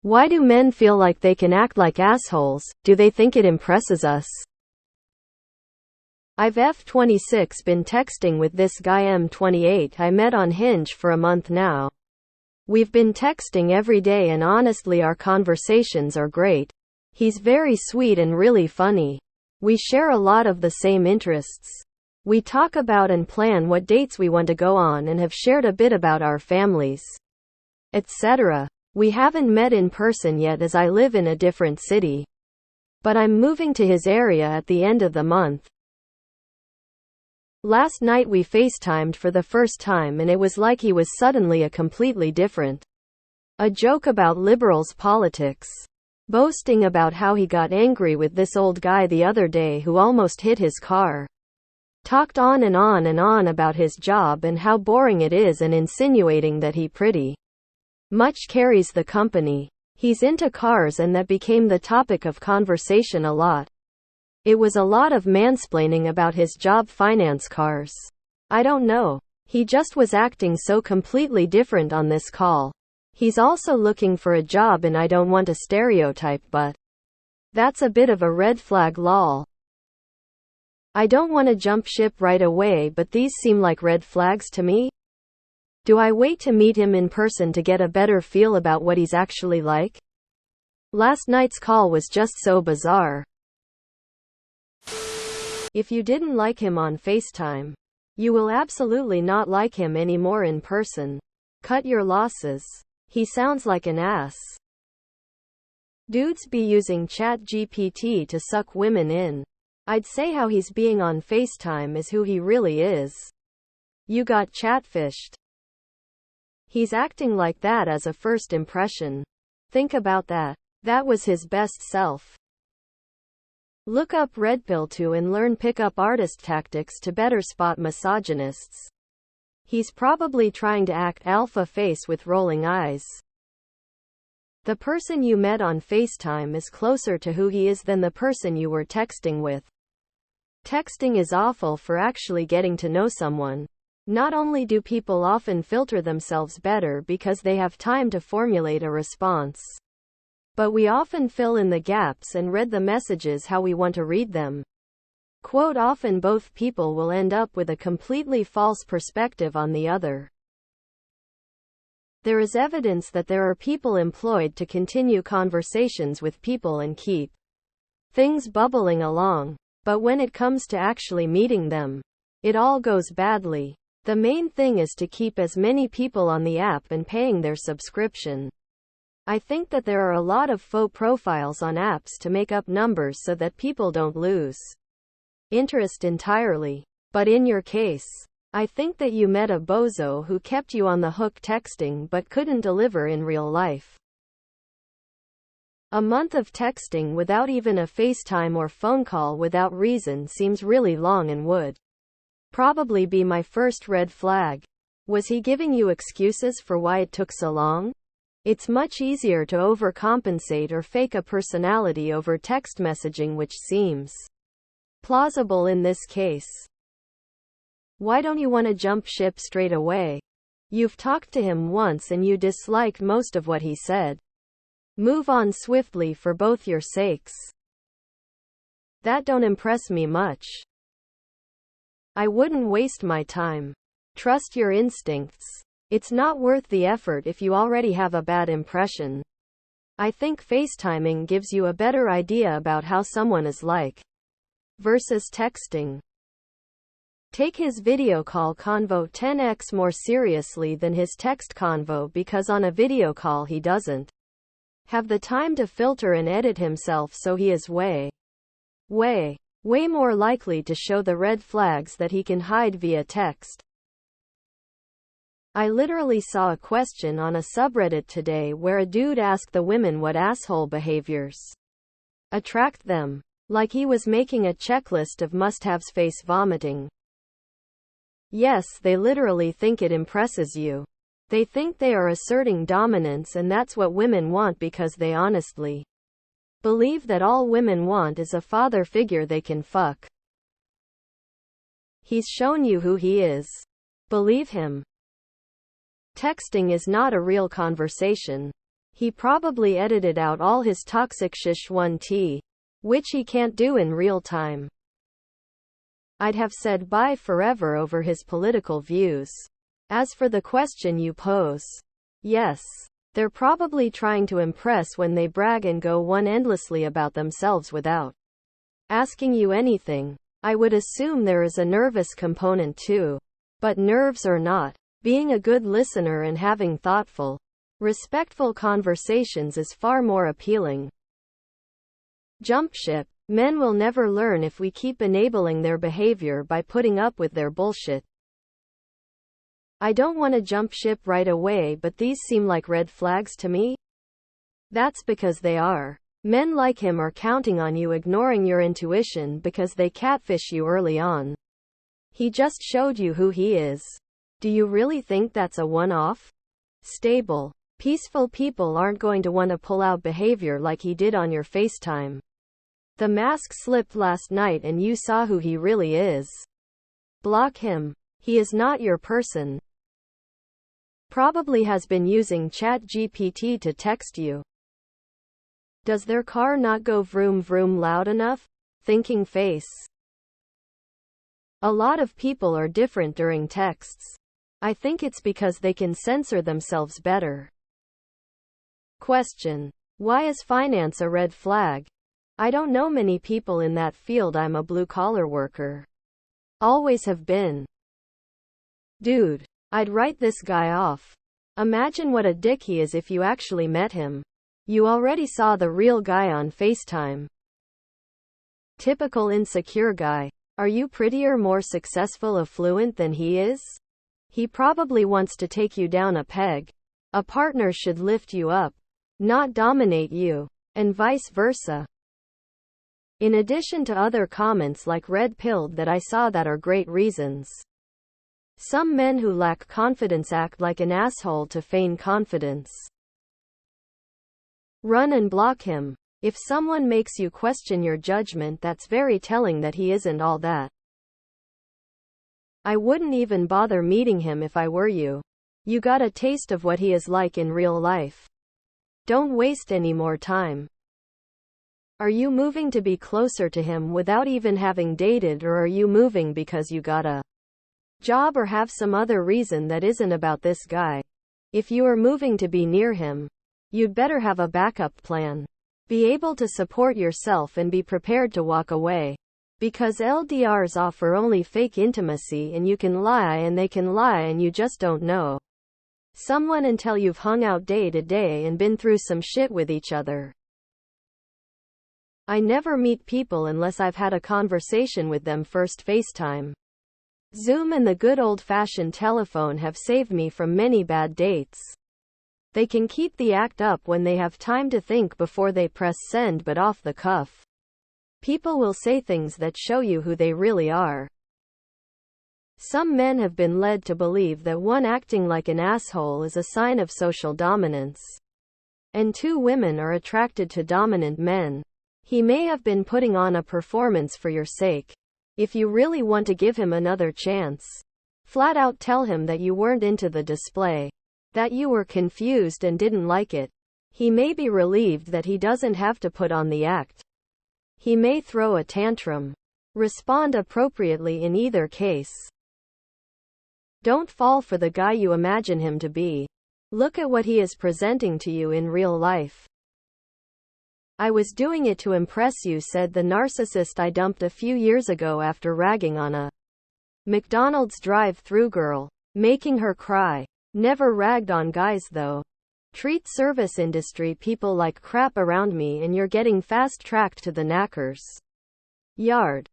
Why do men feel like they can act like assholes? Do they think it impresses us? I've F26 been texting with this guy M28 I met on Hinge for a month now. We've been texting every day and honestly our conversations are great. He's very sweet and really funny. We share a lot of the same interests. We talk about and plan what dates we want to go on and have shared a bit about our families, etc. We haven't met in person yet as I live in a different city. But I'm moving to his area at the end of the month. Last night we FaceTimed for the first time and it was like he was suddenly a completely different. A joke about liberals' politics. Boasting about how he got angry with this old guy the other day who almost hit his car. Talked on and on and on about his job and how boring it is and insinuating that he pretty much carries the company. He's into cars and that became the topic of conversation a lot. It was a lot of mansplaining about his job finance cars. I don't know. He just was acting so completely different on this call. He's also looking for a job and I don't want to stereotype but that's a bit of a red flag lol. I don't want to jump ship right away but these seem like red flags to me. Do I wait to meet him in person to get a better feel about what he's actually like? Last night's call was just so bizarre. If you didn't like him on FaceTime, you will absolutely not like him anymore in person. Cut your losses. He sounds like an ass. Dudes be using ChatGPT to suck women in. I'd say how he's being on FaceTime is who he really is. You got chatfished. He's acting like that as a first impression. Think about that. That was his best self. Look up Redpill too and learn pickup artist tactics to better spot misogynists. He's probably trying to act alpha face with rolling eyes. The person you met on FaceTime is closer to who he is than the person you were texting with. Texting is awful for actually getting to know someone. Not only do people often filter themselves better because they have time to formulate a response, but we often fill in the gaps and read the messages how we want to read them. Quote, often both people will end up with a completely false perspective on the other. There is evidence that there are people employed to continue conversations with people and keep things bubbling along. But when it comes to actually meeting them, it all goes badly. The main thing is to keep as many people on the app and paying their subscription. I think that there are a lot of faux profiles on apps to make up numbers so that people don't lose interest entirely. But in your case, I think that you met a bozo who kept you on the hook texting but couldn't deliver in real life. A month of texting without even a FaceTime or phone call without reason seems really long and would probably be my first red flag. Was he giving you excuses for why it took so long? It's much easier to overcompensate or fake a personality over text messaging, which seems plausible in this case. Why don't you want to jump ship straight away? You've talked to him once and you disliked most of what he said. Move on swiftly for both your sakes. That don't impress me much. I wouldn't waste my time. Trust your instincts. It's not worth the effort if you already have a bad impression. I think FaceTiming gives you a better idea about how someone is like, versus texting. Take his video call convo 10x more seriously than his text convo because on a video call he doesn't have the time to filter and edit himself, so he is way more likely to show the red flags that he can hide via text. I literally saw a question on a subreddit today where a dude asked the women what asshole behaviors attract them. Like he was making a checklist of must-haves. Face vomiting. Yes, they literally think it impresses you. They think they are asserting dominance and that's what women want because they honestly believe that all women want is a father figure they can fuck. He's shown you who he is. Believe him. Texting is not a real conversation. He probably edited out all his toxic shish 1T, which he can't do in real time. I'd have said bye forever over his political views. As for the question you pose, yes, they're probably trying to impress when they brag and go on endlessly about themselves without asking you anything. I would assume there is a nervous component too. But nerves or not, being a good listener and having thoughtful, respectful conversations is far more appealing. Jump ship. Men will never learn if we keep enabling their behavior by putting up with their bullshit. I don't want to jump ship right away, but these seem like red flags to me. That's because they are. Men like him are counting on you ignoring your intuition because they catfish you early on. He just showed you who he is. Do you really think that's a one-off? Stable, peaceful people aren't going to want to pull out behavior like he did on your FaceTime. The mask slipped last night and you saw who he really is. Block him. He is not your person. Probably has been using ChatGPT to text you. Does their car not go vroom vroom loud enough? Thinking face. A lot of people are different during texts. I think it's because they can censor themselves better. Question. Why is finance a red flag? I don't know many people in that field. I'm a blue-collar worker. Always have been. Dude, I'd write this guy off. Imagine what a dick he is if you actually met him. You already saw the real guy on FaceTime. Typical insecure guy. Are you prettier, more successful, affluent than he is? He probably wants to take you down a peg. A partner should lift you up, not dominate you, and vice versa. In addition to other comments like red-pilled that I saw that are great reasons. Some men who lack confidence act like an asshole to feign confidence. Run and block him. If someone makes you question your judgment, that's very telling that he isn't all that. I wouldn't even bother meeting him if I were you. You got a taste of what he is like in real life. Don't waste any more time. Are you moving to be closer to him without even having dated, or are you moving because you got a job or have some other reason that isn't about this guy? If you are moving to be near him, you'd better have a backup plan. Be able to support yourself and be prepared to walk away. Because LDRs offer only fake intimacy, and you can lie and they can lie and you just don't know someone until you've hung out day to day and been through some shit with each other. I never meet people unless I've had a conversation with them first. FaceTime, Zoom and the good old-fashioned telephone have saved me from many bad dates. They can keep the act up when they have time to think before they press send, but off the cuff, people will say things that show you who they really are. Some men have been led to believe that one acting like an asshole is a sign of social dominance, and two women are attracted to dominant men. He may have been putting on a performance for your sake. If you really want to give him another chance, flat out tell him that you weren't into the display, that you were confused and didn't like it. He may be relieved that he doesn't have to put on the act. He may throw a tantrum. Respond appropriately in either case. Don't fall for the guy you imagine him to be. Look at what he is presenting to you in real life. I was doing it to impress you, said the narcissist I dumped a few years ago after ragging on a McDonald's drive-thru girl, making her cry. Never ragged on guys though. Treat service industry people like crap around me and you're getting fast-tracked to the knackers yard.